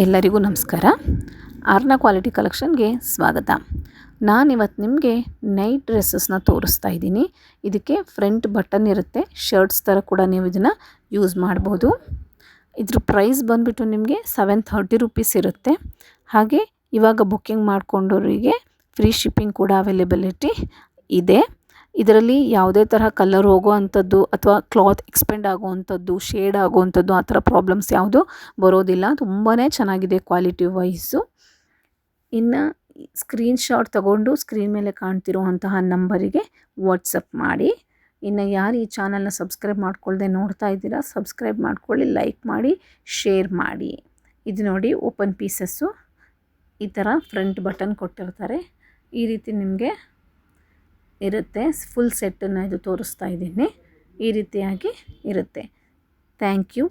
ಎಲ್ಲರಿಗೂ ನಮಸ್ಕಾರ. ಆರ್ನ ಕ್ವಾಲಿಟಿ ಕಲೆಕ್ಷನ್ಗೆ ಸ್ವಾಗತ. ನಾನಿವತ್ತು ನಿಮಗೆ ನೈಟ್ ಡ್ರೆಸ್ಸಸ್ನ ತೋರಿಸ್ತಾ ಇದ್ದೀನಿ. ಇದಕ್ಕೆ ಫ್ರಂಟ್ ಬಟನ್ ಇರುತ್ತೆ, ಶರ್ಟ್ಸ್ ಥರ ಕೂಡ ನೀವು ಇದನ್ನು ಯೂಸ್ ಮಾಡ್ಬೋದು. ಇದ್ರ ಪ್ರೈಸ್ ಬಂದುಬಿಟ್ಟು ನಿಮಗೆ 730 ರೂಪೀಸ್ ಇರುತ್ತೆ. ಹಾಗೆ ಇವಾಗ ಬುಕ್ಕಿಂಗ್ ಮಾಡ್ಕೊಂಡವರಿಗೆ ಫ್ರೀ ಶಿಪ್ಪಿಂಗ್ ಕೂಡ ಅವೈಲೇಬಿಲಿಟಿ ಇದೆ. ಇದರಲ್ಲಿ ಯಾವುದೇ ತರಹ ಕಲರ್ ಹೋಗೋ ಅಂಥದ್ದು ಅಥವಾ ಕ್ಲಾತ್ ಎಕ್ಸ್ಪೆಂಡ್ ಆಗೋವಂಥದ್ದು, ಶೇಡ್ ಆಗೋವಂಥದ್ದು ಆ ಥರ ಪ್ರಾಬ್ಲಮ್ಸ್ ಯಾವುದೂ ಬರೋದಿಲ್ಲ. ತುಂಬಾ ಚೆನ್ನಾಗಿದೆ ಕ್ವಾಲಿಟಿ ವೈಸು. ಇನ್ನು ಸ್ಕ್ರೀನ್ಶಾಟ್ ತಗೊಂಡು ಸ್ಕ್ರೀನ್ ಮೇಲೆ ಕಾಣ್ತಿರುವಂತಹ ನಂಬರಿಗೆ ವಾಟ್ಸಪ್ ಮಾಡಿ. ಇನ್ನು ಯಾರು ಈ ಚಾನಲ್ನ ಸಬ್ಸ್ಕ್ರೈಬ್ ಮಾಡ್ಕೊಳ್ದೆ ನೋಡ್ತಾ ಇದ್ದೀರಾ, ಸಬ್ಸ್ಕ್ರೈಬ್ ಮಾಡ್ಕೊಳ್ಳಿ, ಲೈಕ್ ಮಾಡಿ, ಶೇರ್ ಮಾಡಿ. ಇದು ನೋಡಿ ಓಪನ್ ಪೀಸಸ್ಸು ಈ ಥರ ಫ್ರಂಟ್ ಬಟನ್ ಕೊಟ್ಟಿರ್ತಾರೆ. ಈ ರೀತಿ ನಿಮಗೆ ಇರುತ್ತೆ. ಫುಲ್ ಸೆಟ್ಟನ್ನು ಇದು ತೋರಿಸ್ತಾ ಇದ್ದೀನಿ. ಈ ರೀತಿಯಾಗಿ ಇರುತ್ತೆ. Thank you.